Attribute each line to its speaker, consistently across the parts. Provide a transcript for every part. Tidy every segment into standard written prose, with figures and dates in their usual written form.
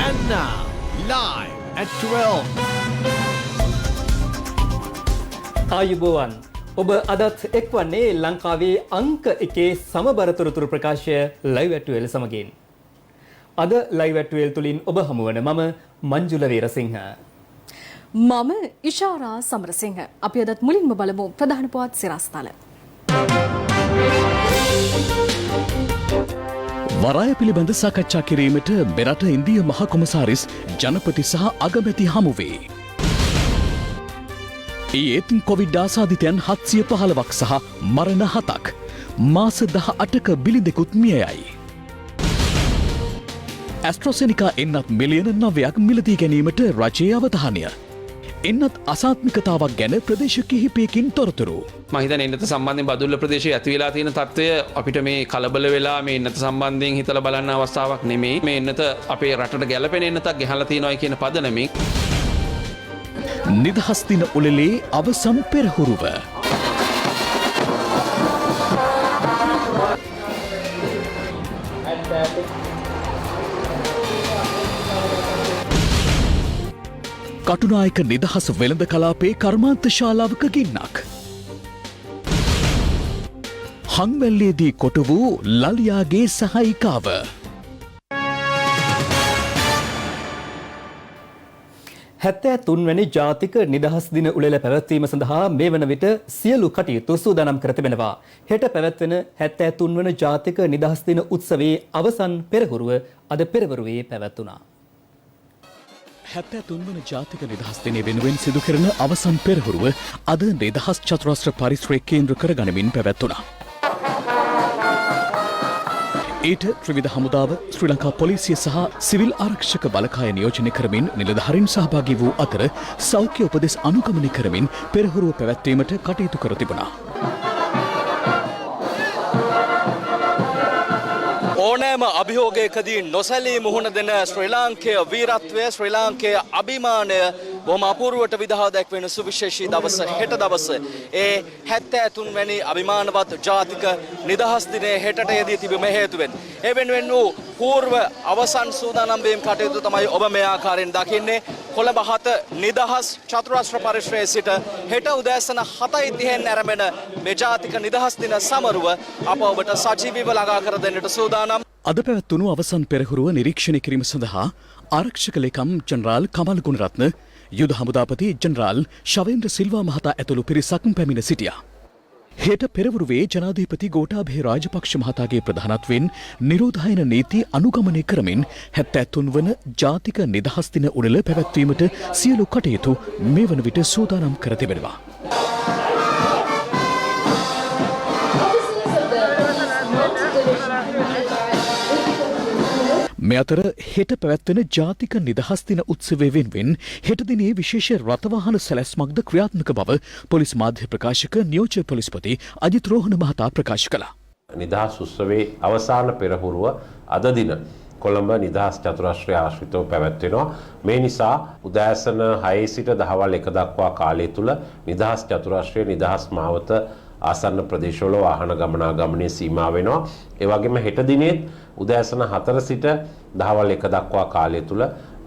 Speaker 1: And now, live at 12.
Speaker 2: ආයුබෝවන් ඔබ අදත් එක්වන්නේ ලංකාවේ අංක එකේ සමබරතොරතුරු ප්‍රකාශය ලයිව් ඇට් 12 සමගින්. අද ලයිව් ඇට් 12 තුලින් ඔබ හමුවන මම මංජුල වීරසිංහ.
Speaker 3: මම ඉෂාරා සමරසිංහ. අපි අදත් මුලින්ම බලමු ප්‍රධාන පුවත් සිරස්තල.
Speaker 4: වරාය පිළිබඳ සාකච්ඡා කිරීමට මෙරට ඉන්දිය මහ කොමසාරිස් ජනපති සහ අගමැති හමුවේ. ඒත් කොවිඩ් ආසාදිතයන් 715ක් සහ මරණ 7ක් මාස 18ක බිලිඳෙකුත් මිය යයි. ඇස්ට්‍රොසෙනිකා එන්නත් මිලියන 9ක් මිලදී ගැනීමට රජයේ අවධානය. එන්නත් අසාත්මිකතාවක් ගැන ප්‍රදේශ කිහිපයකින් තොරතුරු.
Speaker 5: මම හිතන්නේ එන්නත සම්බන්ධයෙන් බදුල්ල ප්‍රදේශයේ ඇති වෙලා තියෙන තත්ත්වය අපිට මේ කලබල වෙලා මේ එන්නත සම්බන්ධයෙන් හිතලා බලන්න අවස්ථාවක් නෙමෙයි. මේ එන්නත අපේ රටට ගැළපෙන එන්නතක් ගෙහලා තියෙනවා කියන පදනමින්
Speaker 4: නිදහස් දින උළෙලේ අවසන් පෙරහුරුව. කටුනායක නිදහස් වෙළඳ කලාපේ කර්මාන්ත ශාලාවක ගින්නක්. හංවැල්ලේදී කොටු වූ ලලියාගේ සහායිකාව.
Speaker 2: හැත්තෑ තුන්වැනි ජාතික නිදහස් දින උළෙල පැවැත්වීම සඳහා මේ වන විට සියලු කටයුතු සූදානම් කර තිබෙනවා. හෙට පැවැත්වෙන 73 වන ජාතික නිදහස් දින උත්සවයේ අවසන් පෙරහුරුව අද පෙරවරුවේ පැවැත්වුණා.
Speaker 4: 73 වන ජාතික නිදහස් දිනය වෙනුවෙන් සිදු කරන අවසන් පෙරහුරුව අද නිදහස් චතුරස්‍ර පරිශ්‍රය කේන්ද්‍ර කරගනිමින් පැවැත්වුණා. ඊට ත්‍රිවිධ හමුදාව ශ්‍රී ලංකා පොලිසිය සහ සිවිල් ආරක්ෂක බලකාය නියෝජනය කරමින් නිලධාරීන් සහභාගී වූ අතර සෞඛ්‍ය උපදෙස් අනුගමනය කරමින් පෙරහුරුව පැවැත්වීමට කටයුතු කර තිබුණා.
Speaker 6: ඕනෑම අභියෝගයකදී නොසැලී මුහුණ දෙන ශ්‍රී ලාංකේය වීරත්වය ශ්‍රී ලාංකේය අභිමානය බොහොම අපූර්වට විදහා දැක්වෙන සුවිශේෂී දවස හෙට දවස. ඒ 73 වැනි අභිමානවත් ජාතික නිදහස් දිනයේ හෙටට යෙදී තිබීම හේතුවෙන් ඒ වෙනුවෙන් වූ పూర్ව අවසන් සූදානම් වීම කටයුතු තමයි ඔබ මේ ආකාරයෙන් දකින්නේ. කොළඹ 7 නිදහස් චතුරස්‍ර පරිශ්‍රයේ සිට හෙට උදෑසන 7:30 ආරම්භන මේ ජාතික නිදහස් දින සමරුව අප ඔබට සජීවීව ළඟා කර දෙන්නට සූදානම්.
Speaker 4: අද පැවැත්වුණු අවසන් පෙරහුරුව නිරීක්ෂණය කිරීම සඳහා ආරක්ෂක ලේකම් ජනරාල් කමල් ගුණරත්න, යුද හමුදාපති ජනරාල් ශවේන්ද්‍ර සිල්වා මහතා ඇතුළු පිරිසක් පැමිණ සිටියා. හෙට පෙරවරුවේ ජනාධිපති ගෝඨාභය රාජපක්ෂ මහතාගේ ප්‍රධානත්වයෙන් නිරෝධායන නීති අනුගමනය කරමින් 73 වන ජාතික නිදහස් දින උළෙල පැවැත්වීමට සියලු කටයුතු මේ වන විට සූදානම් කර තිබෙනවා. මේ අතර හෙට පැවැත්වෙන ජාතික නිදහස් දින උත්සවය වෙනුවෙන් හෙට දිනේ විශේෂ රථවාහන සැලැස්මක්ද ක්‍රියාත්මක බව පොලිස් මාධ්‍ය ප්‍රකාශක නියෝජ්‍ය පොලිස්පති අජිත් රෝහණ මහතා ප්‍රකාශ කළා.
Speaker 7: නිදහස් උත්සවයේ අවසාන පෙරහුරුව අද දින කොළඹ නිදහස් චතුරස්‍රය ආශ්‍රිතව පැවැත්වෙනවා. මේ නිසා උදෑසන 6 සිට දහවල් 1 දක්වා කාලය තුල නිදහස් චතුරස්‍රය නිදහස් මාවත ආසන්න ප්‍රදේශවල වාහන ගමනාගමනය සීමා වෙනවා. ඒ වගේම හෙට දිනේ උදෑසන 4 සිට දහවල් 1 දක්වා කාලය තුල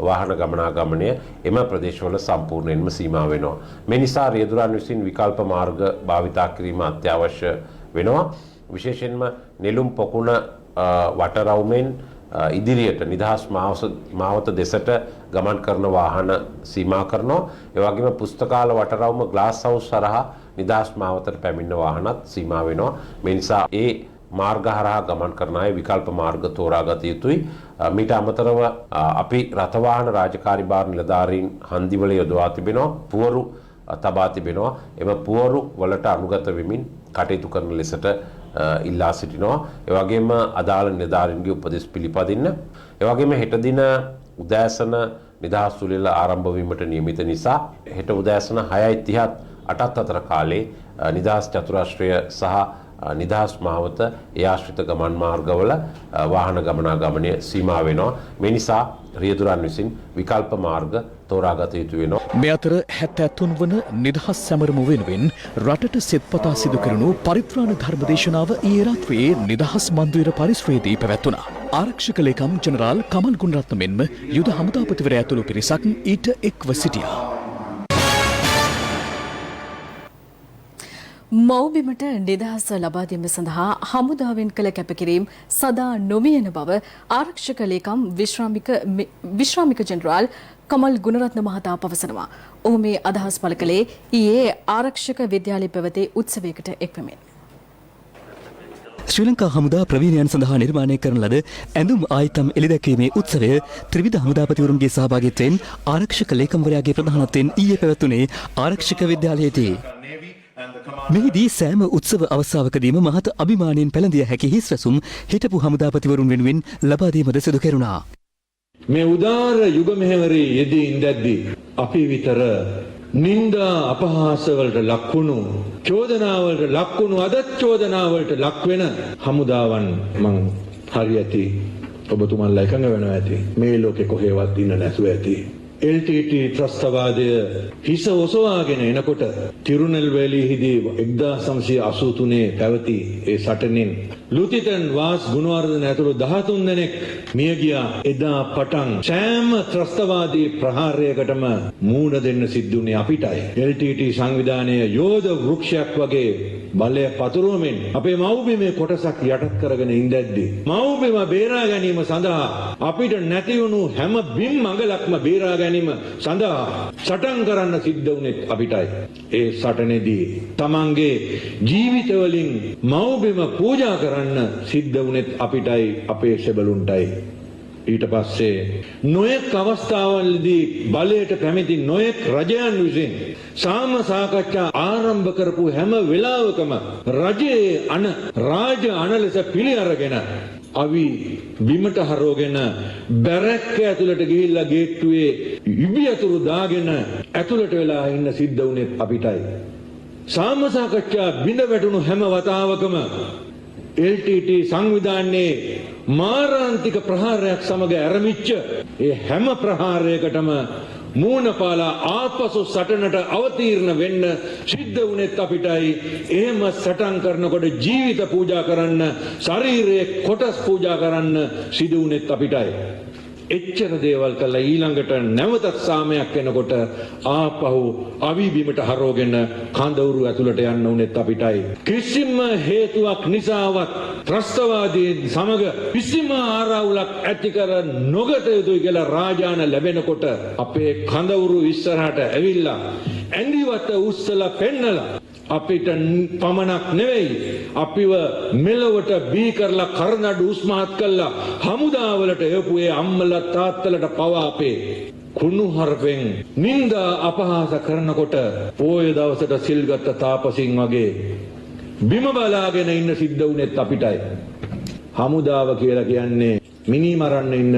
Speaker 7: වාහන ගමනාගමනය එම ප්‍රදේශවල සම්පූර්ණයෙන්ම සීමා වෙනවා. මේ නිසා රියදුරන් විසින් විකල්ප මාර්ග භාවිතා කිරීම අත්‍යවශ්‍ය වෙනවා. විශේෂයෙන්ම නෙළුම් පොකුණ වටරවුමෙන් ඉදිරියට නිදහස් මාවත දෙසට ගමන් කරන වාහන සීමා කරනවා. ඒ වගේම පුස්තකාල වටරවුම ග්ලාස් හවුස් හරහා නිදහස් මාවතට පැමිණෙන වාහනත් සීමා වෙනවා. මේ නිසා ඒ මාර්ග හරහා ගමන් කරන අය විකල්ප මාර්ග තෝරාගත යුතුයි. මීට අමතරව අපි රථවාහන රාජකාරී භාර නිලධාරීන් හන්දිවල යොදවා තිබෙනවා. පුවරු තබා තිබෙනවා. එම පුවරු වලට අනුගත වෙමින් කටයුතු කරන ලෙසට ඉල්ලා සිටිනවා. ඒ වගේම අදාළ නිලධාරීන්ගේ උපදෙස් පිළිපදින්න. ඒ වගේම හෙට දින උදෑසන නිදහස් උළෙල ආරම්භ වීමට නියමිත නිසා හෙට උදෑසන 6:30 8ත් අතර කාලේ නිදහස් චතුරස්‍රය සහ නිදහස් මාවත ඒ ආශ්‍රිත ගමන් මාර්ගවල වාහන ගමනාගමනය සීමා වෙනවා. මේ නිසා රියදුරන් විසින් විකල්ප මාර්ග තෝරාගත යුතු වෙනවා.
Speaker 4: මේ අතර 73 වන නිදහස් සැමරුම වෙනුවෙන් රටට සෙත්පතා සිදු කරනු පරිත්‍රාණ ධර්මදේශනාව ඊයේ රාත්‍රියේ නිදහස් මන්දිර පරිශ්‍රයේදී පැවැත්වුණා. ආරක්ෂක ලේකම් ජනරාල් කමල් ගුණරත්න මෙන්ම යුද හමුදාපතිවරයා ඇතුළු පිරිසක් ඊට එක්ව සිටියා.
Speaker 3: මව්බිමට නිදහස ලබා දීම සඳහා හමුදාවෙන් කළ කැපකිරීම සදා නොමියන බව ආරක්ෂක ලේකම් විශ්‍රාමික ජෙනරාල් කමල් ගුණරත්න මහතා පවසනවා. ඔහු මේ අදහස් පළ කළේ ඊයේ ආරක්ෂක විද්‍යාලයේ පැවති උත්සවයකට එක්වමින්.
Speaker 2: ශ්‍රී ලංකා හමුදා ප්‍රවීණයන් සඳහා නිර්මාණය කරන ලද ඇඳුම් ආයිතම් එළිදැක්වීමේ උත්සවය ත්‍රිවිධ හමුදාපතිවරුන්ගේ සහභාගීත්වයෙන් ආරක්ෂක ලේකම්වරයාගේ ප්‍රධානත්වයෙන් ඊයේ පැවැත්වුණේ ආරක්ෂක විද්‍යාලයේදී. මෙහිදී සෑම උත්සව අවස්ථාවකදීම මහත් අභිමානයෙන් පැළඳිය හැකි හිස් රැසුම් හිටපු හමුදාපතිවරුන් වෙනුවෙන් ලබා දීමද සිදු කෙරුණා.
Speaker 8: මේ උදාර යුග මෙහෙවරේ යෙදී ඉඳද්දී අපි විතර නින්දා අපහාසවලට ලක්වුණු චෝදනාවලට ලක්වුණු අදත් චෝදනාවලට ලක්වෙන හමුදාවන් මං හරි ඇති ඔබතුමන්ලා එකඟ වෙනවා ඇති මේ ලෝකේ කොහෙවත් ඉන්න නැතුව ඇති. LTT ත්‍රස්තවාදය හිස ඔසවාගෙන එනකොට තිරුනෙල්වැලිහිදී 1983 පැවති ඒ සටනෙන් ලුතිතන් වාස් ගුණවර්ධන ඇතුළු 13 දෙනෙක් මිය ගියා. එදා පටන් සෑම ත්‍රස්තවාදී ප්‍රහාරයකටම මූණ දෙන්න සිද්ධුනේ අපිටයි. LTT සංවිධානයේ යෝධ වෘක්ෂයක් වගේ බලය පතුරවමින් අපේ මව්බිමේ කොටසක් යටත් කරගෙන ඉඳද්දී මව්බිම බේරා ගැනීම සඳහා අපිට නැති වුණු හැම බිම් මඟලක්ම බේරා ගැනීම සඳහා සටන් කරන්න සිද්ධ වුණේ අපිටයි. ඒ සටනේදී තමන්ගේ ජීවිතවලින් මව්බිම පූජා කරන්න සිද්ධ වුණේ අපිටයි අපේ සෙබළුන්ටයි. ඊට පස්සේ නොයෙක් අවස්ථාවලදී බලයට පැමිණි නොයෙක් රජයන් විසින් සාම සාකච්ඡා ආරම්භ කරපු හැම වෙලාවකම රජයේ රාජ අණ ලෙස පිළි අරගෙන අවි බිමට හරවගෙන බැරැක්ක ඇතුළට ගිහිල්ලා ගේට්ටුවේ ඉබි අතුරු දාගෙන ඇතුළට වෙලා ඉන්න සිද්ධ වුණේ අපිටයි. සාම සාකච්ඡා බිඳ වැටුණු හැම වතාවකම LTT සංවිධානයේ මාරාන්තික ප්‍රහාරයක් සමග ඇරමිච්ච ඒ හැම ප්‍රහාරයකටම මූණපාලා ආපසු සටනට අවතීර්ණ වෙන්න සිද්ධ වුණෙත් අපිටයි. එහෙම සටන් කරනකොට ජීවිත පූජා කරන්න, ශරීරයේ කොටස් පූජා කරන්න සිදු වුණෙත් අපිටයි. එච්චර දේවල් කළා ඊළඟට නැවතත් සාමයක් එනකොට ආපහු අවිබිමට හරවගෙන කඳවුරු ඇතුළට යන්න උනේත් අපිටයි. කිසිම හේතුවක් නිසාවත් ත්‍රස්තවාදීන් සමග කිසිම ආරවුලක් ඇති කර නොගත යුතුයි කියලා රාජාන ලැබෙනකොට අපේ කඳවුරු ඉස්සරහට ඇවිල්ලා ඇඳිවත උස්සලා පෙන්නලා අපිට පමණක් නෙවෙයි අපිව මෙලොවට බී කරලා කරනඩු උස්මහත් කළා හමුදාවලට එපු ඒ අම්මලා තාත්තලට පවා අපේ කුණු හරපෙන් නින්දා අපහාස කරනකොට පොය දවසට සිල්ගත් තාපසින් වගේ බිම බලාගෙන ඉන්න සිද්ධ වුණෙත් අපිටයි. හමුදාව කියලා කියන්නේ මිනි මරන්න ඉන්න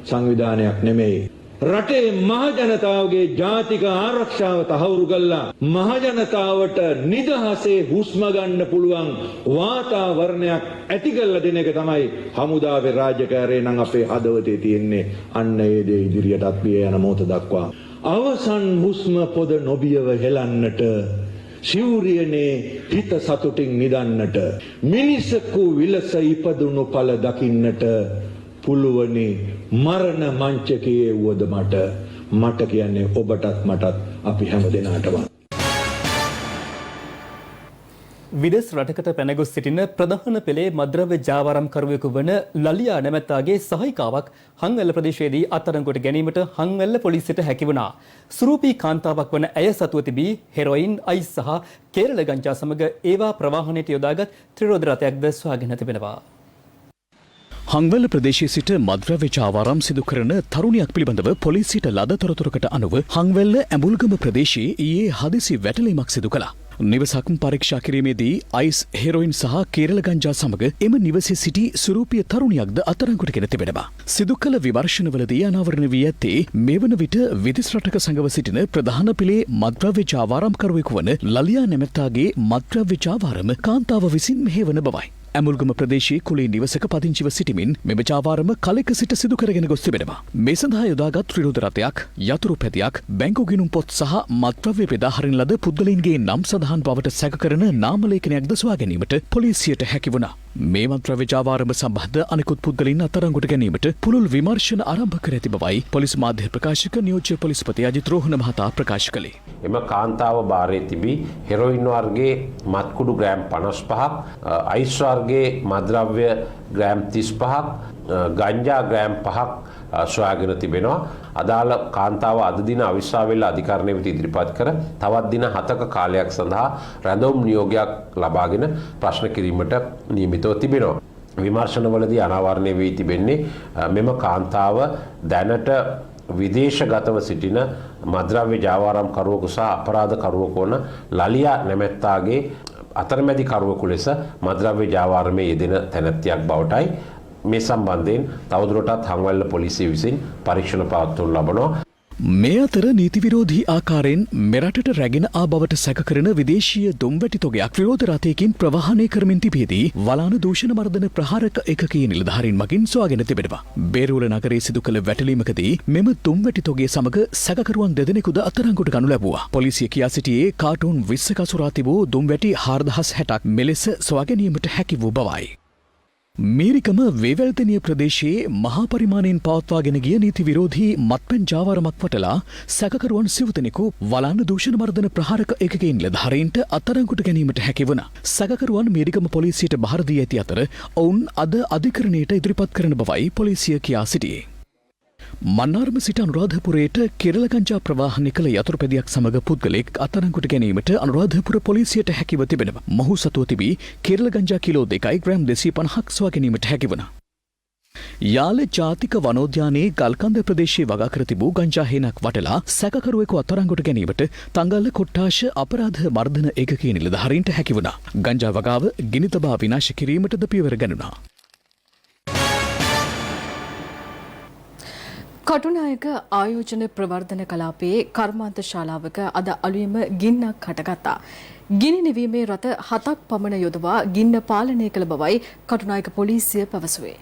Speaker 8: සංවිධානයක් නෙමෙයි. රටේ මහජනතාවගේ ජාතික ආරක්ෂාව තහවුරු කළා මහජනතාවට නිදහසේ හුස්ම ගන්න පුළුවන් වාතාවරණයක් ඇති කළ දෙන එක තමයි හමුදාවේ රාජකාරිය නම් අපේ හදවතේ තියෙන්නේ. අන්න ඒ දේ ඉදිරියටත් පිය යන මොහොත දක්වා අවසන් හුස්ම පොද නොබියව හෙලන්නට සිවුරියනේ හිත සතුටින් නිදන්නට මිනිසකු විලස ඉපදුණු ඵල දකින්නට පුළුවනි මරණ මංචකයේ වුවද මට කියන්නේ ඔබටත් මටත් අපි හැම දෙනාටම.
Speaker 2: විදෙස් රටකට පැනගොස් සිටින ප්‍රධාන පෙළේ මද්‍රව්‍ය ජාවාරම්කරුවෙකු වන ලලියා නැමැත්තාගේ සහායිකාවක් හංගල්ල ප්‍රදේශයේදී අත්අඩංගුවට ගැනීමට හංගල්ල පොලිසියට හැකි වුණා. සුරූපී කාන්තාවක් වන ඇය සතුව තිබී හෙරොයින්, අයිස් සහ කේරළ ගංජා සමග ඒවා ප්‍රවාහනයට යොදාගත් ත්‍රිරෝද රථයක්ද සොයාගෙන තිබෙනවා.
Speaker 4: හංවල ප්‍රදේශයේ සිට මද්‍රව්‍ය ජාවාරම් සිදු කරන තරුණියක් පිළිබඳව පොලිසියට ලද තොරතුරකට අනුව හංවැල්ල ඇඹුල්ගම ප්‍රදේශයේ ඊයේ හදිසි වැටලීමක් සිදු කළා. නිවසක් පරීක්ෂා කිරීමේදී අයිස්, හෙරොයින් සහ කේරළ ගංජා සමග එම නිවසේ සිටි සුරූපීය තරුණියක්ද අත්අඩංගුවටගෙන තිබෙනවා. සිදු කළ විමර්ශනවලදී අනාවරණ වී ඇත්තේ මේ වන විට විදෙස් රටක සංගව සිටින ප්‍රධාන පිළේ මද්‍රව්‍ය ජාවාරම්කරුවෙකු වන ලලියා නැමැත්තාගේ මද්‍රව්‍ය ජාවාරම කාන්තාව විසින් මෙහෙවන බවයි. ඇමුල්ගම ප්‍රදේශයේ කුලී නිවසක පදිංචිව සිටිමින් මෙම ජාවාරම කලෙක සිට සිදු කරගෙන ගොස් තිබෙනවා. මේ සඳහා යොදාගත් ත්‍රිරෝද රථයක්, යතුරු පැදියක්, බැංකු ගිණුම් පොත් සහ මත්ද්‍රව්‍ය බෙදා හරින ලද පුද්ගලයින්ගේ නම් සඳහන් බවට සැක කරන නාම ලේඛනයක්ද සොයා ගැනීමට පොලිසියට හැකි වුණා. මේ මන්ත්‍රව්‍ය ජාවාරම සම්බන්ධ අනෙකුත් පුද්ගලයින් අත්අඩංගුවට ගැනීමට පුළුල් විමර්ශන ආරම්භ කර ඇති බවයි පොලිස් මාධ්‍ය ප්‍රකාශක නියෝජ්‍ය පොලිස්පති අජිත් රෝහණ මහතා ප්‍රකාශ කළේ.
Speaker 7: එම කාන්තාව භාරයේ තිබී හෙරොයින් වර්ගයේ මත්කුඩු ග්‍රෑම් 55ක්, අයිස් වර්ගයේ මත්ද්‍රව්‍ය ග්‍රෑම් 35ක්, ගංජා ග්‍රෑම් 5ක් සොයාගෙන තිබෙනවා. අදාළ කාන්තාව අද දින අවිස්සාවේල්ල අධිකරණය වෙත ඉදිරිපත් කර තවත් දින 7ක කාලයක් සඳහා රැඳවුම් නියෝගයක් ලබාගෙන ප්‍රශ්න කිරීමට නියමිතව තිබෙනවා. විමර්ශනවලදී අනාවරණය වී තිබෙන්නේ මෙම කාන්තාව දැනට විදේශගතව සිටින මද්‍රව්‍ය ජාවාරම් කරුවෙකු සහ අපරාධ කරුවෙකු වන ලලියා නැමැත්තාගේ අතරමැදි කරුවෙකු ලෙස මද්‍රව්‍ය ජාවාරමේ යෙදෙන තැනැත්තියක් බවටයි මේ සම්බන්ධයෙන් තවදුරටත් හංවැල්ල පොලිසිය විසින් පරීක්ෂණ පවත්වනු ලබනවා.
Speaker 4: මේ අතර නීති විරෝධී ආකාරයෙන් මෙරටට රැගෙන ආ බවට සැකකරන විදේශීය දුම්වැටි තොගයක් විරෝධ රථයකින් ප්‍රවාහනය කරමින් තිබියදී වලාන දූෂණ මර්දන ප්‍රහාරක එකකයේ නිලධාරීන් මගින් සොයාගෙන තිබෙනවා. බේරුවල නගරයේ සිදු කළ වැටලීමකදී මෙම දුම්වැටි තොගය සමග සැකකරුවන් දෙදෙනෙකුද අත්අඩංගුවට ගනු ලැබුවා. පොලිසිය කියා සිටියේ කාටූන් 20ක අසුරා තිබූ දුම්වැටි 4060ක් මෙලෙස සොයා ගැනීමට හැකි වූ බවයි. මීරිකම වේවැල්තනිය ප්‍රදේශයේ මහා පරිමාණයෙන් පවත්වාගෙන ගිය නීති විරෝධී මත්පැන් ජාවාරමක් වටලා සැකකරුවන් සිව්දෙනෙකු වලාන දූෂණ මර්දන ප්‍රහාරක එකකේ නිලධාරීන්ට අත්අඩංගුවට ගැනීමට හැකි වුණා. සැකකරුවන් මීරිකම පොලිසියට බහර දී ඇති අතර ඔවුන් අද අධිකරණයට ඉදිරිපත් කරන බවයි පොලිසිය කියා සිටියේ. මන්නාරම සිට අනුරාධපුරයට කෙරළ ගංජා ප්‍රවාහනය කළ යතුරුපැදියක් සමග පුද්ගලෙක් අත්අඩංගුවට ගැනීමට අනුරාධපුර පොලිසියට හැකිව තිබෙනවා. මොහු සතුව තිබී කෙරළ ගංජා කිලෝ 2යි ග්‍රෑම් 250ක් සොයා ගැනීමට හැකි වුණා. යාල ජාතික වනෝද්‍යානයේ ගල්කන්ද ප්‍රදේශයේ වගා කර තිබූ ගංජා හේනක් වටලා සැකකරුවෙකු අත්අඩංගුවට ගැනීමට තංගල්ල කොට්ටාශ අපරාධ මර්දන ඒකකයේ නිලධාරීන්ට හැකි වුණා. ගංජා වගාව ගිනි තබා විනාශ කිරීමටද පියවර ගන්නුණා.
Speaker 3: කටුනායක ආයෝජන ප්‍රවර්ධන කලාපයේ කර්මාන්ත ශාලාවක අද අලුයම ගින්නක් හටගත්තා. ගිනි නිවීමේ රථ 7ක් පමණ යොදවා ගින්න පාලනය කළ බවයි කටුනායක පොලිසිය පැවසුවේ.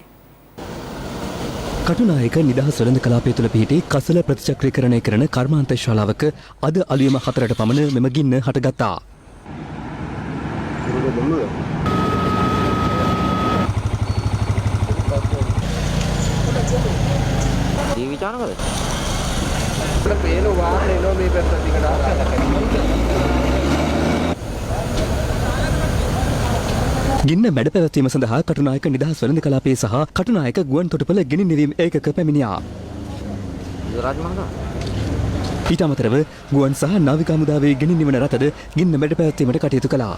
Speaker 2: කටුනායක නිදහස් වෙළඳ කලාපය තුළ පිහිටි කසල ප්‍රතිචක්‍රීකරණය කරන කර්මාන්ත ශාලාවක අද අලුයම 4ට පමණ මෙම ගින්න හටගත්තා. ගින්න මැඩ පැවැත්වීම සඳහා කටුනායක නිදහස් වෙළඳ කලාපයේ සහ කටුනායක ගුවන් තොටුපළ ගිනි නිවීම ඒකක පැමිණියා. ඊට අමතරව ගුවන් සහ නාවික හමුදාවේ ගිනි නිවන රථද ගින්න මැඩ පැවැත්වීමට කටයුතු කළා.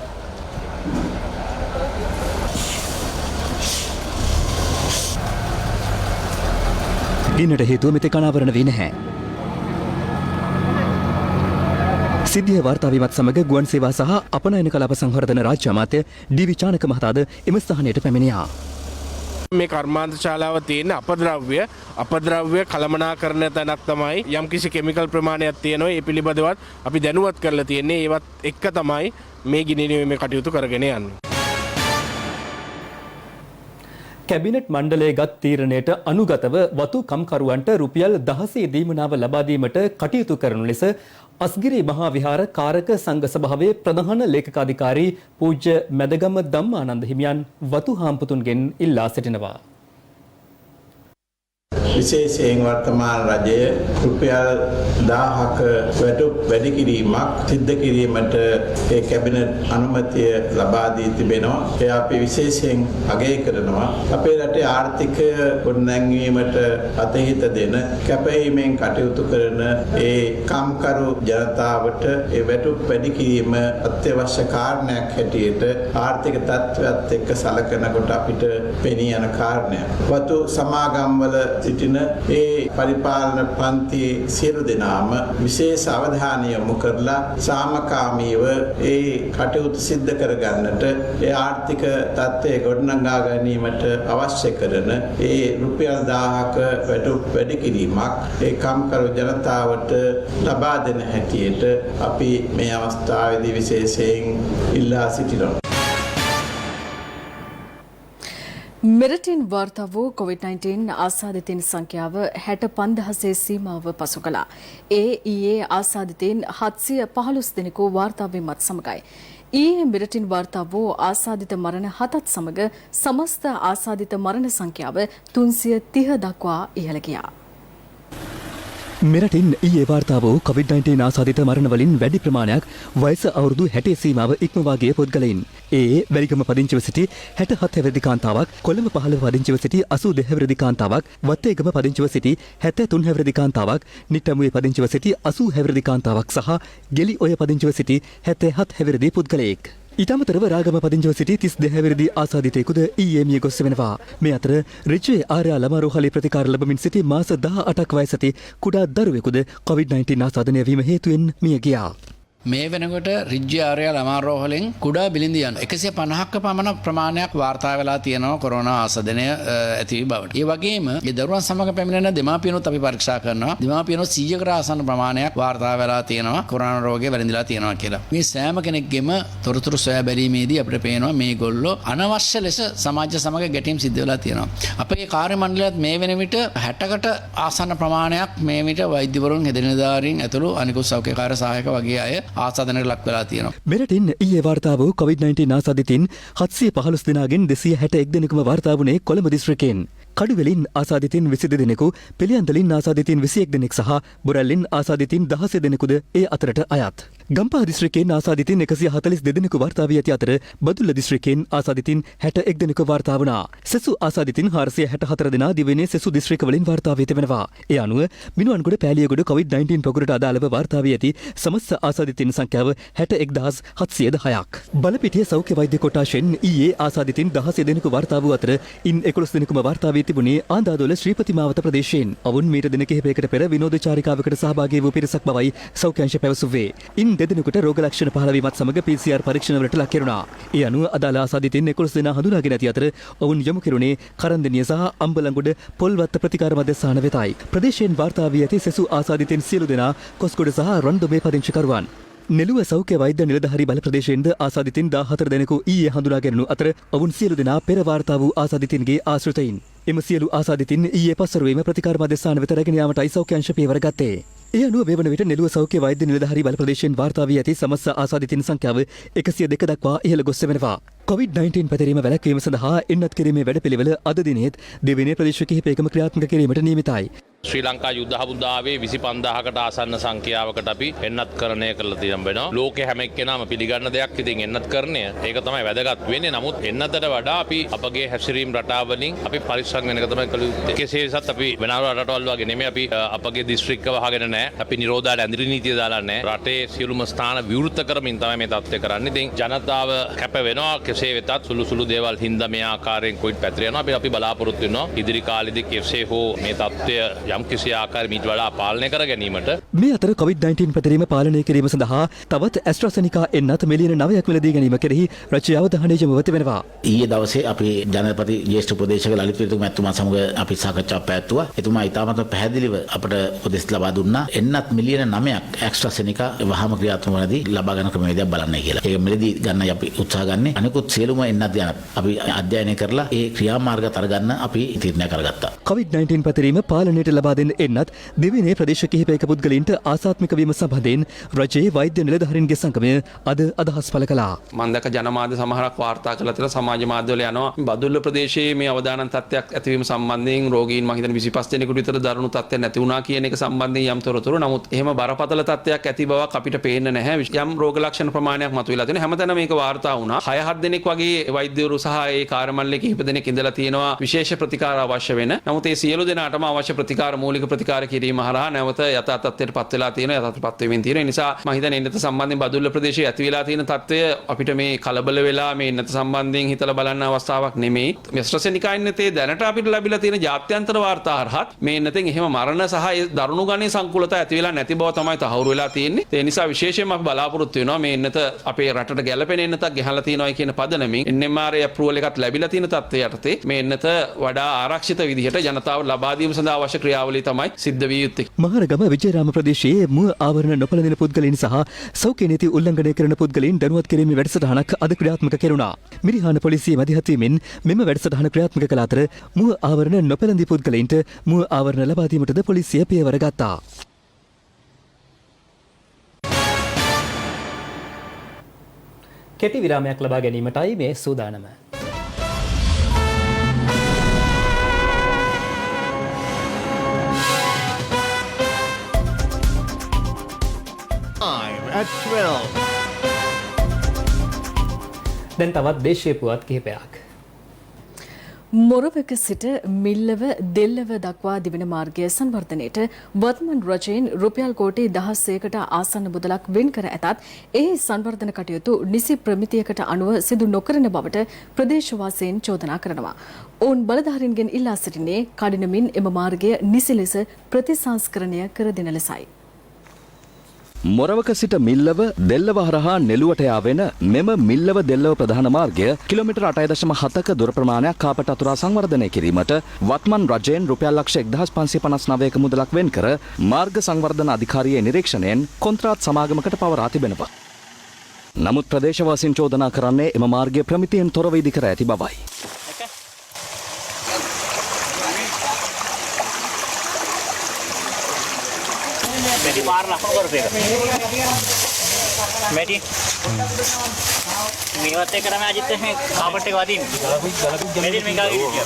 Speaker 2: ගින්නට හේතුව මෙතෙක් අනාවරණ වී නැහැ. සිද්ධිය වාර්තා වීමත් සමග ගුවන් සේවා සහ අපනයන කලාප සංවර්ධන රාජ්‍ය අමාත්‍ය ඩී.වී. චානක මහතාද එම ස්ථානයට පැමිණියා.
Speaker 9: මේ කර්මාන්ත ශාලාව තියෙන අපද්‍රව්‍ය කළමනාකරණ තැනක් තමයි. යම්කිසි කෙමිකල් ප්‍රමාණයක් තියෙනවා. ඒ පිළිබඳවත් අපි දැනුවත් කරලා තියෙන්නේ. ඒවත් එක්ක තමයි මේ ගිනි නිවීමේ කටයුතු කරගෙන යන්නේ.
Speaker 2: කැබිනට් මණ්ඩලයේ ගත් තීරණයට අනුගතව වතු කම්කරුවන්ට රුපියල් 16 දීමනාව ලබා දීමට කටයුතු කරනු ලෙස අස්ගිරි මහා විහාර කාරක සංඝ සභාවේ ප්‍රධාන ලේකකාධිකාරී පූජ්‍ය මැදගම ධම්මානන්ද හිමියන් වතු හාම්පුතුන්ගෙන් ඉල්ලා සිටිනවා.
Speaker 10: විශේෂයෙන් වර්තමාන රජය රුපියල් 1000ක වැටුප් වැඩි කිරීමක් සිද්ධ කිරීමට ඒ කැබිනට් අනුමැතිය ලබා දී තිබෙනවා. ඒ අපි විශේෂයෙන් අගය කරනවා. අපේ රටේ ආර්ථිකය ගොඩනැංවීමට අතහිත දෙන කැපවීමෙන් කටයුතු කරන ඒ කම්කරු ජනතාවට ඒ වැටුප් වැඩි කිරීම අත්‍යවශ්‍ය කාරණයක් හැටියට ආර්ථික තත්ත්වයක් එක්ක සලකනකොට අපිට පෙනී යන කාරණයක්. වතු සමාගම්වල සිටින ඒ පරිපාලන පන්තියේ සියලු දෙනාම විශේෂ අවධානය යොමු කරලා සාමකාමීව ඒ කටයුතු සිද්ධ කරගන්නට ඒ ආර්ථික තත්ත්වය ගොඩනගා ගැනීමට අවශ්‍ය කරන ඒ රුපියල් 1000ක වැටුප් වැඩි කිරීමක් ඒ කම්කරු ජනතාවට ලබා දෙන හැටියට අපි මේ අවස්ථාවේදී විශේෂයෙන් ඉල්ලා සිටිනවා.
Speaker 3: මෙරටින් වාර්තා වූ COVID-19 ආසාදිතයින් සංඛ්‍යාව 65000 සීමාව පසු කළා. ඒ ඊයේ ආසාදිතයින් 715 දෙනෙකු වාර්තා වීමත් සමගයි. ඊයේ මෙරටින් වාර්තා වූ ආසාදිත මරණ 7ත් සමග සමස්ත ආසාදිත මරණ සංඛ්‍යාව 330 දක්වා ඉහළ ගියා.
Speaker 2: මෙරටින් ඊයේ වාර්තා වූ COVID-19 ආසාදිත මරණ වලින් වැඩි ප්‍රමාණයක් වයස අවුරුදු 60 සීමාව ඉක්මවා ගිය පුද්ගලයින්. වැලිගම පදිංචිව සිටි 67 හැවිරිදි කාන්තාවක්, කොළඹ 15 පදිංචිව සිටි 82 හැවිරිදි කාන්තාවක්, වත්තේගම පදිංචිව සිටි 73 හැවිරිදි කාන්තාවක්, නිට්ටඹුවේ පදිංචිව සිටි 80 හැවිරිදි කාන්තාවක් සහ ගෙලි ඔය පදිංචිව සිටි 77 හැවිරිදි පුද්ගලයෙක්. ඊට අමතරව රාගම පදිංචිව සිටි 32 හැවිරිදි ආසාදිතයෙකුද ඊයේ මිය ගොස් වෙනවා. මේ අතර රිජ්වේ ආර්ය ළමාරෝහලේ ප්‍රතිකාර ලැබමින් සිටි මාස 18ක් වයසති කුඩා දරුවෙකුද COVID-19 ආසාදනය වීම හේතුවෙන් මිය ගියා.
Speaker 11: මේ වෙනකොට රිජ්‍ය ආර්ය ළමාරෝහලෙන් කුඩා බිලිඳියන් 150ක පමණ ප්‍රමාණයක් වාර්තා වෙලා තියෙනවා කොරෝනා ආසාදනය ඇති වී බවට. ඒ වගේම මේ දරුවන් සමග පැමිණෙන දෙමාපියනොත් අපි පරීක්ෂා කරනවා. දෙමාපියනොත් 100කට ආසන්න ප්‍රමාණයක් වාර්තා වෙලා තියෙනවා කොරෝනා රෝගය වැළඳිලා තියෙනවා කියලා. මේ සෑම කෙනෙක්ගෙම තොරතුරු සොයා බැලීමේදී අපිට පේනවා මේගොල්ලෝ අනවශ්‍ය ලෙස සමාජය සමග ගැටීම් සිද්ධ වෙලා තියෙනවා. අපේ කාර්ය මණ්ඩලයත් මේ වෙන විට 60කට ආසන්න ප්‍රමාණයක් මේ විට වෛද්‍යවරුන් හෙදෙනදාරින් ඇතුළු අනිකුත් සෞඛ්‍යකාර සහායක වගේ අය ආසාදනයට ලක් වෙලා තියෙනවා.
Speaker 2: මෙරටින් ඊයේ වාර්තා වූ COVID-19 ආසාදිතින් 715 දෙනාගෙන් 261 දෙනෙකුම වාර්තා වුණේ කොළඹ දිස්ත්‍රික්කයෙන්. කඩුවෙලින් ආසාදිතින් 22 දෙනෙකු, පිළියන්දලින් ආසාදිතින් 21 දෙනෙක් සහ බොරැල්ලෙන් ආසාදිතින් 16 දෙනෙකුද ඒ අතරට අයත්. ගම්පහ දිස්ත්‍රික්කයෙන් ආසාදිතින් 142 දෙනෙකු වාර්තා වී ඇති අතර බදුල්ල දිස්ත්‍රික්කයෙන් ආසාදිතින් 61 දෙනෙකු වාර්තා වුණා. සෙසු ආසාදිතින් 464 දෙනා දිවයිනේ සෙසු දිස්ත්‍රික්කවලින් වාර්තා වී තිබෙනවා. ඒ අනුව මිනුවන්ගොඩ පෑලියගොඩ COVID-19 පොකුරට අදාළව වාර්තා වී ඇති සමස්ත ආසාදිතින් සංඛ්‍යාව 61706ක්. බලපිටිය සෞඛ්‍ය වෛද්‍ය කොට්ටාශෙන් ඊයේ ආසාදිතින් 16 දෙනෙකු වාර්තා වූ අතර ඉන් 11 දෙනෙකුම වාර්තා වී තිබුණේ ආන්දාදොල ශ්‍රීපති මාවත ප්‍රදේශයෙන්. ඔවුන් මීට දින කිහිපයකට පෙර විනෝද චාරිකාවකට සහභාගී වූ පිරිසක් බවයි සෞඛ්‍ය අංශ පැවසුවේ. ඉන් දෙදෙනෙකුට රෝග ලක්ෂණ පහළ වීමත් සමග PCR පරීක්ෂණවලට ලක් කෙරුණා. ඒ අනුව අදාළ ආසාදිතින් 11 දෙනා හඳුනාගෙන ඇති අතර ඔවුන් යොමු කෙරුණේ කරන්දනිය සහ අම්බලන්ගොඩ පොල්වත්ත ප්‍රතිකාර මධ්‍යස්ථාන වෙතයි. ප්‍රදේශයෙන් වාර්තා වී ඇති සෙසු ආසාදිතින් සියලු දෙනා කොස්ගොඩ සහ රොන්දොමේ පදිංචිකරුවන්. නෙළුව සෞඛ්‍ය වෛද්‍ය නිලධාරී බල ප්‍රදේශයෙන්ද ආසාදිතින් 14 දෙනෙකු ඊයේ හඳුනාගැනුණු අතර ඔවුන් සියලු දෙනා පෙර වාර්තා වූ ආසාදිතින්ගේ ආශ්‍රිතයින්. එම සියලු ආසාදිතින් ඊයේ පස්වරුවේම ප්‍රතිකාර මධ්‍යස්ථාන වෙත රැගෙන යාමටයි සෞඛ්‍ය අංශ පියවර ගත්තේ. ඒ අනුව මේ වන විට නෙළුව සෞඛ්‍ය වෛද්‍ය නිලධාරී බල ප්‍රදේශයෙන් වාර්තා වී ඇති සමස්ත ආසාදිතින් සංඛ්‍යාව 102 දක්වා ඉහළ ගොස් වෙනවා. COVID-19 පැතිරීම වැළැක්වීම සඳහා එන්නත් කිරීමේ වැඩපිළිවෙල අද දිනේත් දෙවෙනි ප්‍රදේශ කිහිපයකම ක්‍රියාත්මක කිරීමට නියමිතයි.
Speaker 12: ශ්‍රී ලංකා යුද්ධ හමුදාවේ 25000කට ආසන්න සංඛ්‍යාවකට අපි එන්නත්කරණය කරලා තිබෙනවා. ලෝකේ හැම එක්කෙනාම පිළිගන්න දෙයක් ඉතින් එන්නත්කරණය. ඒක තමයි වැදගත් වෙන්නේ. නමුත් එන්නතට වඩා අපි අපගේ හැසිරීම් රටාව වලින් අපි පරිස්සම් වෙන එක තමයි කළ යුත්තේ. කෙසේ වෙතත් අපි වෙනම රටවල් වගේ නෙමෙයි අපි අපගේ දිස්ත්‍රික්ක වහගෙන නැහැ. අපි නිරෝධාල ඇඳිරි නීතිය දාලා නැහැ. රටේ සියලුම ස්ථාන විවෘත කරමින් තමයි මේ තත්ත්වය කරන්නේ. ඉතින් ජනතාව කැප වෙනවා. කෙසේ වෙතත් සුළු සුළු දේවල් හින්දා මේ ආකාරයෙන් කොයිත් පැතිර යනවා. අපි බලාපොරොත්තු වෙනවා ඉදිරි කාලෙදී කෙසේ හෝ මේ තත්ත්වය යම් කිසි ආකාරයකින් ඊට වඩා පාලනය කර ගැනීමට.
Speaker 2: මේ අතර COVID-19 පැතිරීම පාලනය කිරීම සඳහා තවත් ඇස්ට්‍රාසෙනිකා එන්නත් මිලියන 9ක් මිලදී ගැනීම කෙරෙහි රජයේ අවධානය යොමු වෙනවා.
Speaker 13: ඊයේ දවසේ අපි ජනපති ජ්‍යෙෂ්ඨ උපදේශක ලලිත් වික්‍රමතුමා සමග අපි සාකච්ඡාවක් පැවැත්තුවා. එතුමා ඉතාමත් පැහැදිලිව අපට උපදෙස් ලබා දුන්නා. එන්නත් මිලියන 9ක් ඇස්ට්‍රාසෙනිකා වහම ක්‍රියාත්මක වෙනදී ලබා ගන්න ක්‍රමවේදයක් බලන්නයි කියලා. ඒක මිලදී ගන්නයි අපි උත්සාහ ගන්නේ. අනිකුත් සියලුම එන්නත් ගැන අපි අධ්‍යයනය කරලා ඒ ක්‍රියාමාර්ග තරගන්න අපි තීරණය කරගත්තා.
Speaker 2: COVID-19 පැතිරීම පාලනයට ලබා දෙන්න එන්නත් දෙවෙනි ප්‍රදේශ කිහිපයක පුද්ගලයින්ට ආසාත්මික වීම සම්බන්ධයෙන් රජයේ වෛද්‍ය නිලධාරීන්ගේ සංගමය අද අදහස් පළ කළා.
Speaker 5: මම දැක ජනමාධ්‍ය සමහරක් වාර්තා කළා කියලා සමාජ මාධ්‍යවල යනවා. බදුල්ල ප්‍රදේශයේ මේ අවදානම් තත්ත්වයක් ඇතිවීම සම්බන්ධයෙන් රෝගීන් මම හිතන්නේ 25 දෙනෙකුට විතර දරුණු තත්ත්වයක් නැති වුණා කියන එක සම්බන්ධයෙන් යම් තොරතුරු. නමුත් එහෙම බරපතල තත්ත්වයක් ඇති බවක් අපිට පේන්නේ නැහැ. යම් රෝග ලක්ෂණ ප්‍රමාණයක් මතුවලා තියෙනවා. හැමතැනම මේක වාර්තා වුණා. 6-7 දෙනෙක් වගේ වෛද්‍යවරු සහ ඒ කාර්යමණ්ඩලයේ කිහිප දෙනෙක් ඉඳලා තියෙනවා විශේෂ ප්‍රතිකාර අවශ්‍ය වෙන. නමුත් ඒ සියලු දෙනාටම අවශ්‍ය ප්‍රතිකාර මූලික ප්‍රතිකාර කිරීම හරහා නැවත යථා තත්ත්වයට පත් වෙලා තියෙනවා. යථා තත්ත්වයට පත් වෙමින් තියෙනවා. ඒ නිසා මම හිතන්නේ එන්නත සම්බන්ධයෙන් බදුල්ල ප්‍රදේශයේ ඇති වෙලා තියෙන තත්ත්වය අපිට මේ කලබල වෙලා මේ එන්නත සම්බන්ධයෙන් හිතලා බලන්න අවස්ථාවක් නෙමෙයි. AstraZeneca එන්නතේ දැනට අපිට ලැබිලා තියෙන ජාත්‍යන්තර වාර්තා හරහත් මේ එන්නතෙන් එහෙම මරණ සහ ඒ දරුණු ගණයේ සංකූලතා ඇති වෙලා නැති බව තමයි තහවුරු වෙලා තියෙන්නේ. ඒ නිසා විශේෂයෙන්ම අපි බලාපොරොත්තු වෙනවා මේ එන්නත අපේ රටට ගැළපෙන එන්නතක් ගෙහලා තියෙනවා කියන පදනමින් NMR ඇප්‍රූවල් එකත් ලැබිලා තියෙන තත්ත්වය යටතේ මේ එන්නත වඩා ආරක්ෂිත විදිහට ජනතාව ලබා දීම සඳහා අවශ්‍ය ක්‍රියාවලිය තමයි සිද්ධ විය යුත්තේ.
Speaker 2: මහරගම විජේරාම ප්‍රදේශයේ මුව ආවරණ නොපළඳින පුද්ගලයන් සහ සෞඛ්‍ය නීති උල්ලංඝනය කරන පුද්ගලයන් දැනුවත් කිරීමේ වැඩසටහනක් අද ක්‍රියාත්මක කෙරුණා. මිරිහාන පොලිසිය මැදිහත් වීමෙන් මෙම වැඩසටහන ක්‍රියාත්මක කළ අතර මුව ආවරණ නොපළඳි පුද්ගලයන්ට මුව ආවරණ ලබා දීමටද පොලිසිය පියවර ගත්තා. කෙටි විරාමයක් ලබා ගැනීමටයි මේ සූදානම.
Speaker 1: Live at 12.
Speaker 2: දැන් තවත් දේශීය පුවත් කිහිපයක්.
Speaker 3: මොරවක සිට මිල්ලව දෙල්ලව දක්වා දිවෙන මාර්ගය සංවර්ධනයට වත්මන් රජයෙන් රුපියල් කෝටි 16කට ආසන්න මුදලක් වෙන් කර ඇතත් ඒ සංවර්ධන කටයුතු නිසි ප්‍රමිතියකට අනුව සිදු නොකරන බවට ප්‍රදේශවාසීන් චෝදනා කරනවා. ඔවුන් බලධාරීන්ගෙන් ඉල්ලා සිටින්නේ කඩිනමින් එම මාර්ගය නිසි ලෙස ප්‍රතිසංස්කරණය කර දෙන ලෙසයි.
Speaker 4: මොරවක සිට මිල්ලව දෙල්ලව හරහා නෙළුවට යාවෙන මෙම මිල්ලව දෙල්ලව ප්‍රධාන මාර්ගය කිලෝමීටර් 8.7ක දුර ප්‍රමාණයක් කාපට අතුරා සංවර්ධනය කිරීමට වත්මන් රජයෙන් රුපියල් ලක්ෂ 1559ක මුදලක් වෙන් කර මාර්ග සංවර්ධන අධිකාරියේ නිරීක්ෂණයෙන් කොන්ත්‍රාත් සමාගමකට පවරා තිබෙනවා. නමුත් ප්‍රදේශවාසීන් චෝදනා කරන්නේ එම මාර්ගය ප්‍රමිතියෙන් තොරව ඉදි කර ඇති බවයි.
Speaker 14: Medi par lah, kau berapa? Medi. Minat ekor kami aja teh, kapan teh wadin? Medi mega ini dia.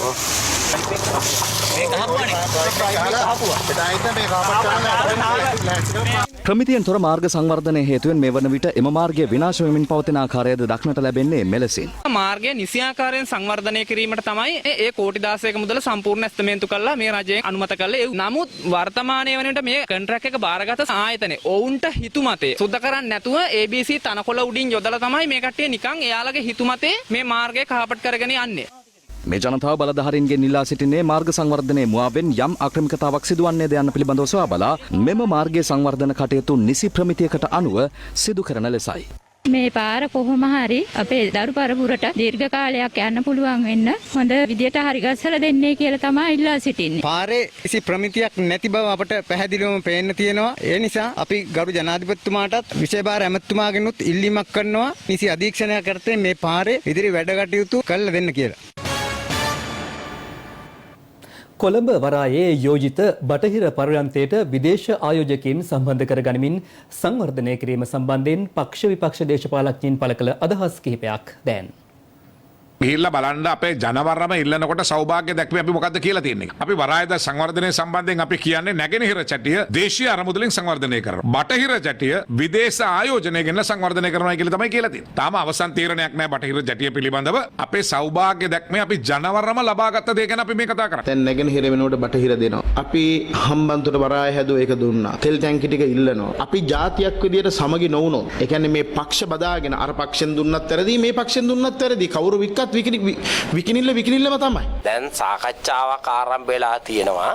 Speaker 4: ප්‍රමිතියෙන් තොර මාර්ග සංවර්ධනය හේතුවෙන් මේ වන විට එම මාර්ගය විනාශ වෙමින් පවතින ආකාරයද දක්නට ලැබෙන්නේ මෙලෙසින්.
Speaker 15: මාර්ගය නිසියාකාරයෙන් සංවර්ධනය කිරීමට තමයි ඒ කෝටි 16ක මුදල සම්පූර්ණ ඇස්තමේන්තු කළා මේ රජයෙන් අනුමත කළේ. නමුත් වර්තමානයේ වන විට මේ කොන්ට්‍රැක්ට් එක බාරගත ආයතනයේ ඔවුන්ට හිතුමතේ සුද්ධ කරන්නේ නැතුව ABC තනකොළ උඩින් යොදලා තමයි මේ කට්ටිය නිකන් එයාලගේ හිතුමතේ මේ මාර්ගය කහපට කරගෙන යන්නේ.
Speaker 4: මේ ජනතාව බලධාරීන්ගෙන් ඉල්ලා සිටින්නේ මාර්ග සංවර්ධනයේ මුවාවෙන් යම් ආක්‍රමිකතාවක් සිදුවන්නේද යන්න පිළිබඳව සොයා බලා මෙම මාර්ගයේ සංවර්ධන කටයුතු නිසි ප්‍රමිතියකට අනුව සිදු කරන ලෙසයි.
Speaker 16: මේ පාර කොහොම හරි අපේ දරු පරපුරට දීර්ඝ කාලයක් යන්න පුළුවන් වෙන්න හොඳ විදියට හරි ගස්සලා දෙන්නේ කියලා තමයි ඉල්ලා සිටින්නේ.
Speaker 17: පාරේ කිසි ප්‍රමිතියක් නැති බව අපට පැහැදිලිවම පේන්න තියෙනවා. ඒ නිසා අපි ගරු ජනාධිපතිතුමාටත් විශේෂ භාර ඇමතුමාගෙනුත් ඉල්ලීමක් කරනවා නිසි අධීක්ෂණයක් කරතේ මේ පාරේ ඉදිරි වැඩ කටයුතු කළ දෙන්න කියලා.
Speaker 2: කොළඹ වරායේ යෝජිත බටහිර පර්යන්තයට විදේශ ආයෝජකයින් සම්බන්ධ කර ගනිමින් සංවර්ධනය කිරීම සම්බන්ධයෙන් පක්ෂ විපක්ෂ දේශපාලඥයින් පළ කළ අදහස් කිහිපයක් දැන්.
Speaker 18: ගිහිල්ලා බලන්න අපේ ජනවරම ඉල්ලනකොට සෞභාග්‍ය දැක්වීම අපි මොකද්ද කියලා තියෙන්නේ. අපි වරායද සංවර්ධනය සම්බන්ධයෙන් අපි කියන්නේ නැගෙනහිර චැටිය දේශීය අරමුදලින් සංවර්ධනය කරනවා. බටහිර චැටිය විදේශ ආයෝජනයකින් සංවර්ධනය කරනවා කියලා තමයි කියලා තියෙන්නේ. තාම අවසන් තීරණයක් නැහැ බටහිර චැටිය පිළිබඳව. අපේ සෞභාග්‍ය දැක්මේ අපි ජනවරම ලබාගත්ත දේ ගැන අපි මේ කතා කරන්නේ.
Speaker 19: දැන් නැගෙනහිර වෙනකොට බටහිර දෙනවා. අපි හම්බන්තොට වරාය හැදුව ඒක දුන්නා. තෙල් ටැංකි ටික ඉල්ලනවා. අපි ජාතියක් විදියට සමගි නොවුනොත් ඒ කියන්නේ මේ පක්ෂ බදාගෙන අර පක්ෂෙන් දුන්නත් වැරදි මේ පක්ෂෙන් දුන්නත් වැරදි කවුරු වික්කත් විකිනිල්ලම තමයි.
Speaker 20: දැන් සාකච්ඡාවක් ආරම්භ වෙලා තියෙනවා.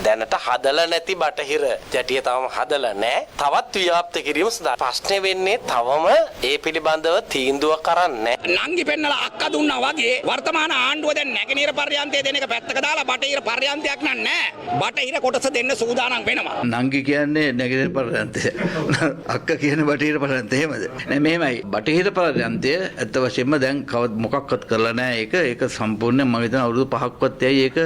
Speaker 20: දැනට හදලා නැති බටහිර ජැටිය තවම හදලා නැහැ. තවත් ව්‍යාප්ත කිරීම සඳහා ප්‍රශ්නේ වෙන්නේ තවම ඒ පිළිබඳව තීන්දුවක් කරන්නේ නැහැ.
Speaker 15: නංගි පෙන්නලා අක්කා දුන්නා වගේ වර්තමාන ආණ්ඩුව දැන් නැගෙනහිර පර්යන්තය දෙන එක පැත්තක දාලා බටහිර පර්යන්තයක් නැහැ. බටහිර කොටස දෙන්න සූදානම් වෙනවා.
Speaker 21: නංගි කියන්නේ නැගෙනහිර පර්යන්තය. අක්කා කියන්නේ බටහිර පර්යන්තය. එහෙමද? නෑ මෙහෙමයි. බටහිර පර්යන්තය ඇත්ත වශයෙන්ම දැන් කවද මොකක්වත් කරලා නැහැ. ඒක සම්පූර්ණයෙන් මම හිතන අවුරුදු 5ක්වත් යයි ඒක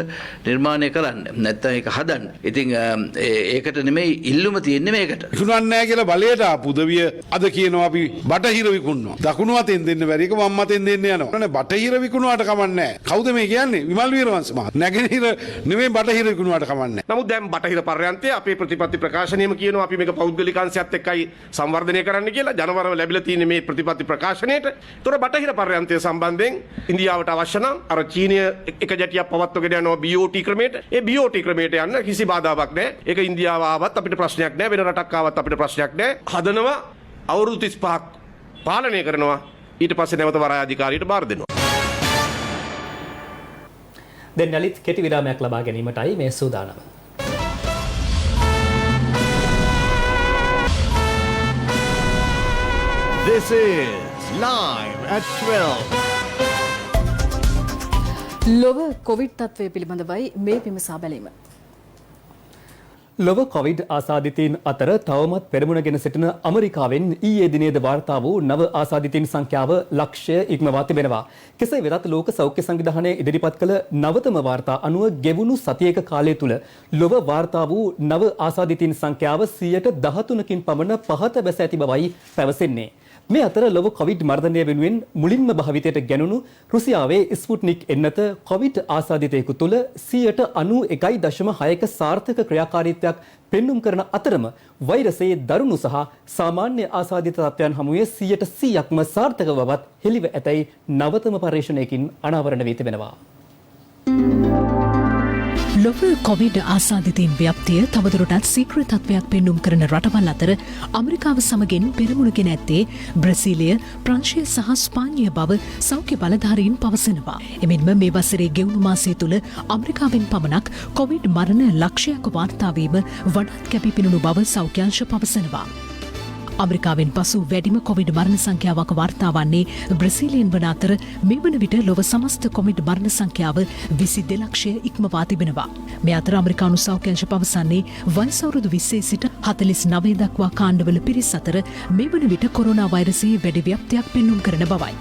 Speaker 21: නිර්මාණය කරන්න. නැත්තම් ඒක හදන්න. ඉතින් ඒකට නෙමෙයි ඉල්ලුම තියෙන්නේ මේකට.
Speaker 18: විකුණන්නේ නැහැ කියලා බලයට ආපු උදවිය අද කියනවා අපි බටහිර විකුණනවා. දකුණු අතෙන් දෙන්න බැරි එක වම් අතෙන් දෙන්න යනවා. නේ බටහිර විකුණුවාට කමන්නේ නැහැ. කවුද මේ කියන්නේ? විමල් වීරවංශ මහත්මයා. නැගෙනහිර නෙමෙයි බටහිර විකුණුවාට කමන්නේ නැහැ.
Speaker 22: නමුත් දැන් බටහිර පර්යන්තය අපේ ප්‍රතිපත්ති ප්‍රකාශනයේම කියනවා අපි මේක පෞද්ගලික අංශයත් එක්කයි සංවර්ධනය කරන්න කියලා. ජනවරම ලැබිලා තියෙන මේ ප්‍රතිපත්ති ප්‍රකාශනයේට. ඒතොර බටහිර පර්යන්තය සම්බන්ධයෙන් ඉන්දියාවට අවශ්‍ය නම් අර චීනය එක ජැටියක් පවත්වගෙන යනවා BOT ක්‍රමයට. ඒ BOT ක්‍රමයට යන්න කිසි බාධාවක් නැහැ. ඒක ඉන්දියාව ආවත් අපිට ප්‍රශ්නයක් නැහැ. වෙන රටක් ආවත් අපිට ප්‍රශ්නයක් නැහැ. හදනවා අවුරුදු 35ක් පාලනය කරනවා. ඊට පස්සේ නැවත වරාය අධිකාරියට බාර දෙනවා.
Speaker 2: දැන් යලිත් කෙටි විරාමයක් ලබා ගැනීමටයි මේ සූදානම.
Speaker 1: This is Live at 12.
Speaker 3: ලොව කොවිඩ් තත්ත්වය පිළිබඳවයි මේ විමසා බැලීම.
Speaker 2: ලොව කොවිඩ් ආසාදිතයින් අතර තවමත් පෙරමුණගෙන සිටින ඇමරිකාවෙන් ඊයේ දිනේද වාර්තා වූ නව ආසාදිතයින් සංඛ්‍යාව ලක්ෂය ඉක්මවා තිබෙනවා. කෙසේ වෙතත් ලෝක සෞඛ්‍ය සංවිධානය ඉදිරිපත් කළ නවතම වාර්තා අනුව ගෙවුණු සතියක කාලය තුල ලොව වාර්තා වූ නව ආසාදිතයින් සංඛ්‍යාව 13%කින් පමණ පහත බැස ඇති බවයි පැවසෙන්නේ. මේ අතර ලොව කොවිඩ් මර්ධනය වෙනුවෙන් මුලින්ම භාවිතයට ගැනුණු රුසියාවේ ස්පුට්නික් එන්නත කොවිඩ් ආසාදිතයෙකු තුළ 91.6ක සාර්ථක ක්‍රියාකාරීත්වයක් පෙන්눔 කරන අතරම වෛරසයේ දරුණු සහ සාමාන්‍ය ආසාදිත තත්ත්වයන් හමුවේ 100%ක්ම සාර්ථක බවත් හෙළිව ඇතැයි නවතම පර්යේෂණයකින් අනාවරණ වී තිබෙනවා.
Speaker 6: ලොව කොවිඩ් ආසාදිතයින් ව්‍යාප්තිය තවදුරටත් සීක්‍ර තත්ත්වයක් පෙන්눔 කරන රටවල් අතර ඇමරිකාව සමගින් පෙරමුණගෙන ඇත්තේ බ්‍රසීලිය, ප්‍රංශය සහ ස්පාඤ්ඤය බව සෞඛ්‍ය බලධාරීන් පවසනවා. එමෙන්ම මේ වසරේ ගෙවුණු මාසය තුළ ඇමරිකාවෙන් පමණක් කොවිඩ් මරණ ලක්ෂයක් වාර්තා වීම වඩාත් කැපිපෙනුණු බව සෞඛ්‍ය අංශ පවසනවා. ඇමරිකාවෙන් පසු වැඩිම කොවිඩ් මරණ සංඛ්‍යාවක් වාර්තා වන්නේ බ්‍රසීලියෙන් වන අතර මේ වන විට ලොව සමස්ත කොවිඩ් මරණ සංඛ්‍යාව 22 ලක්ෂය ඉක්මවා තිබෙනවා. මේ අතර ඇමරිකානු සෞඛ්‍ය අංශ පවසන්නේ වයස අවුරුදු 20 සිට 49 දක්වා කාණ්ඩවල පිරිස් අතර මේ වන විට කොරෝනා වෛරසයේ වැඩි ව්‍යාප්තියක් පෙන්눔 කරන බවයි.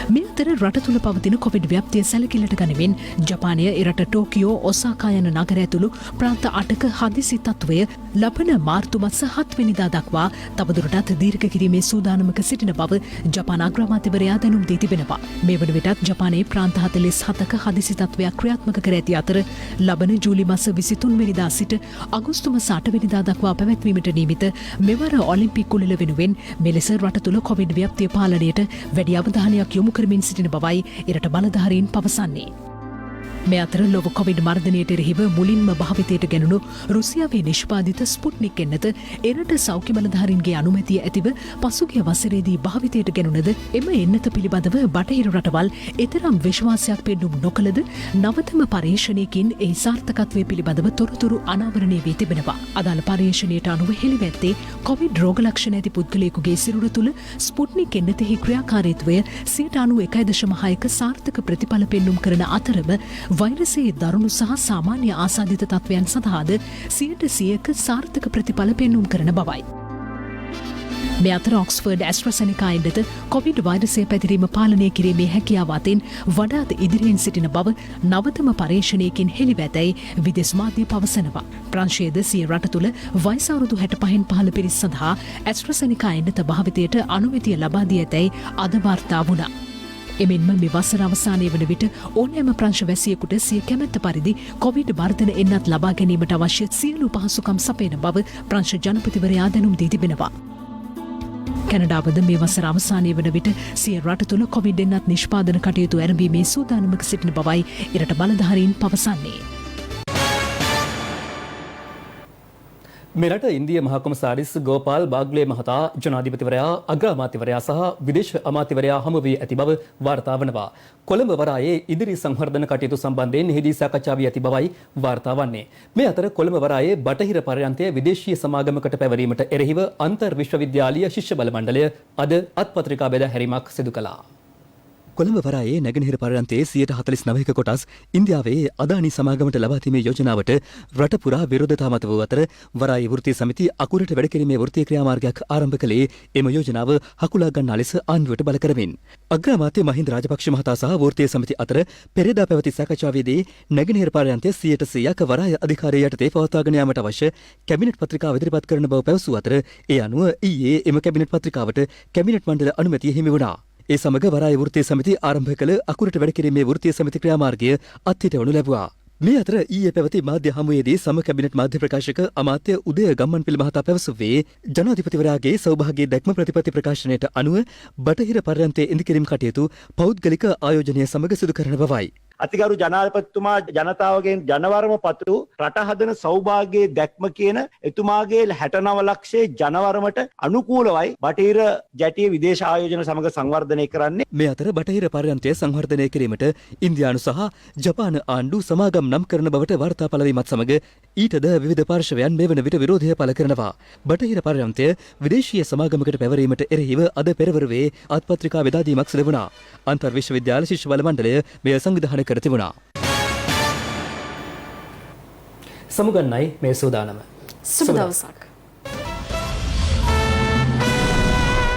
Speaker 6: මේ අතර රට තුළ පවතින කොවිඩ් ව්‍යාප්තිය සැලකිල්ලට ගනිමින් ජපානය එරට ටෝකියෝ ඔසාකා යන නගර ඇතුළු ප්‍රාන්ත 8ක හදිසි තත්ත්වය ලබන මාර්තු මස 7 වෙනිදා දක්වා තවදුරටත් දීර්ඝ කිරීමේ සූදානමක සිටින බව ජපාන අග්‍රාමාත්‍යවරයා දැනුම් දී තිබෙනවා. මේ වන විටත් ජපානයේ ප්‍රාන්ත 47ක හදිසි තත්ත්වයක් ක්‍රියාත්මක කර ඇති අතර ලබන ජූලි මස 23 වෙනිදා සිට අගෝස්තු මස 8 වෙනිදා දක්වා පැවැත්වීමට නියමිත මෙවර ඔලිම්පික් උළෙල වෙනුවෙන් මෙලෙස රට තුළ කොවිඩ් ව්‍යාප්තිය පාලනයට වැඩි අවධානයක් යොමු කරමින් සිටින බවයි එරට බලධාරීන් පවසන්නේ. මේ අතර ලොව කොවිඩ් මර්ධනයට එරෙහිව මුලින්ම භාවිතයට ගැනුණු රුසියාවේ නිෂ්පාදිත ස්පුට්නික් එන්නත එරට සෞඛ්‍ය බලධාරීන්ගේ අනුමැතිය ඇතිව පසුගිය වසරේදී භාවිතයට ගැනුණද එම එන්නත පිළිබඳව බටහිර රටවල් එතරම් විශ්වාසයක් පෙන්නුම් නොකළද නවතම පර්යේෂණයකින් එහි සාර්ථකත්වය පිළිබඳව තොරතුරු අනාවරණය වී තිබෙනවා. අදාළ පර්යේෂණයට අනුව හෙළිවැත්තේ කොවිඩ් රෝග ලක්ෂණ ඇති පුද්ගලයෙකුගේ සිරුර තුළ ස්පුට්නික් එන්නතෙහි ක්‍රියාකාරීත්වය 91.6ක සාර්ථක ප්‍රතිඵල පෙන්නුම් කරන අතරම වෛරසයේ දරුණු සහ සාමාන්‍ය ආසාදිත තත්ත්වයන් සඳහාද 100%ක සාර්ථක ප්‍රතිඵල පෙන්눔 කරන බවයි. මේ අතර ඔක්ස්ෆර්ඩ් ඇස්ට්‍රසෙනිකා එන්නත කොවිඩ් වෛරසය පැතිරීම පාලනය කිරීමේ හැකියාව අතින් වඩාත් ඉදිරියෙන් සිටින බව නවතම පර්යේෂණයකින් හෙළිව ඇතැයි විදෙස් මාධ්‍ය පවසනවා. ප්‍රංශයේද සිය රට තුළ වයස අවුරුදු 65න් පහළ පිරිස් සඳහා ඇස්ට්‍රසෙනිකා එන්නත භාවිතයට අනුමැතිය ලබා දී ඇතැයි අද වාර්තා වුණා. එමෙන්ම මේ වසර අවසානය වන විට ඕනෑම ප්‍රංශ වැසියෙකුට සිය කැමැත්ත පරිදි කොවිඩ් වර්ධන එන්නත් ලබා ගැනීමට අවශ්‍ය සියලු පහසුකම් සපයන බව ප්‍රංශ ජනපතිවරයා දැනුම් දී තිබෙනවා. කැනඩාවද මේ වසර අවසානය වන විට සිය රට තුළ කොවිඩ් එන්නත් නිෂ්පාදන කටයුතු ඇරඹීමේ සූදානමක සිටින බවයි එරට බලධාරීන් පවසන්නේ.
Speaker 2: මෙරට ඉන්දිය මහකොමසාරිස් ගෝපාල් බාග්ලේ මහතා ජනාධිපතිවරයා අග්‍රාමාත්‍යවරයා සහ විදේශ අමාත්‍යවරයා හමු වී ඇති බව වාර්තා වනවා. කොළඹ වරායේ ඉදිරි සංවර්ධන කටයුතු සම්බන්ධයෙන් එහිදී සාකච්ඡා වී ඇති බවයි වාර්තා වන්නේ. මේ අතර කොළඹ වරායේ බටහිර පර්යන්තය විදේශීය සමාගමකට පැවරීමට එරෙහිව අන්තර් විශ්වවිද්‍යාලීය ශිෂ්‍ය බල මණ්ඩලය අද අත්පත්‍රිකා බෙදා හැරීමක් සිදු කළා. කොළඹ වරායේ නැගෙනහිර පර්යන්තයේ 49%ක කොටස් ඉන්දියාවේ අදානි සමාගමට ලබා දීමේ යෝජනාවට රට පුරා විරෝධතා මත වූ අතර වරායේ වෘත්තීය සමිතිය අකුරට වැඩ කිරීමේ වෘත්තීය ක්‍රියාමාර්ගයක් ආරම්භ කළේ එම යෝජනාව හකුලා ගන්නා ලෙස ආණ්ඩුවට බල කරමින්. අග්‍රාමාත්‍ය මහින්ද රාජපක්ෂ මහතා සහ වෘත්තීය සමිතිය අතර පෙරේදා පැවති සාකච්ඡාවේදී නැගෙනහිර පර්යන්තයේ 100%ක වරාය අධිකාරිය යටතේ පවත්වාගෙන යාමට අවශ්‍ය කැබිනට් පත්‍රිකාව ඉදිරිපත් කරන බව පැවසූ අතර ඒ අනුව ඊයේ එම කැබිනට් පත්‍රිකාවට කැබිනට් මණ්ඩල අනුමැතිය හිමි වුණා. ඒ සමග වරාය වෘත්තීය සමිතිය ආරම්භ කළ අකුරට වැඩ කිරීමේ වෘත්තීය සමිති ක්‍රියාමාර්ගය අත්හිටවනු ලැබුවා. මේ අතර ඊයේ පැවති මාධ්‍ය හමුවේදී සම කැබිනට් මාධ්‍ය ප්‍රකාශක අමාත්‍ය උදය ගම්මන්පිල මහතා පැවසුවේ ජනාධිපතිවරයාගේ සෞභාග්‍ය දැක්ම ප්‍රතිපත්ති ප්‍රකාශනයට අනුව බටහිර පර්යන්තයේ ඉදිකිරීම් කටයුතු පෞද්ගලික ආයෝජනය සමග සිදු කරන බවයි.
Speaker 8: අතිගරු ජනාධිපතිතුමා ජනතාවගෙන් ජනවරම පතු රට හදන සෞභාග්‍යයේ දැක්ම කියන එතුමාගේ 69 ලක්ෂයේ ජනවරමට අනුකූලවයි බටහිර ජැටිය විදේශ ආයෝජන සමග සංවර්ධනය කරන්නේ.
Speaker 2: මේ අතර බටහිර පර්යන්තය සංවර්ධනය කිරීමට ඉන්දියානු සහ ජපාන ආණ්ඩු සමාගම් නම් කරන බවට වාර්තා පළ වීමත් සමග ඊටද විවිධ පාර්ශවයන් මේ වන විට විරෝධය පළ කරනවා. බටහිර පර්යන්තය විදේශීය සමාගමකට පැවරීමට එරෙහිව අද පෙරවරුවේ අත්පත්‍රිකා බෙදා දීමක් සිදු වුණා. අන්තර් විශ්වවිද්‍යාල ශිෂ්‍ය බල මණ්ඩලය මෙය සංවිධානය කර තිබුණා. සමුගන්නයි මේ සූදානම.
Speaker 3: සුබ දවසක්.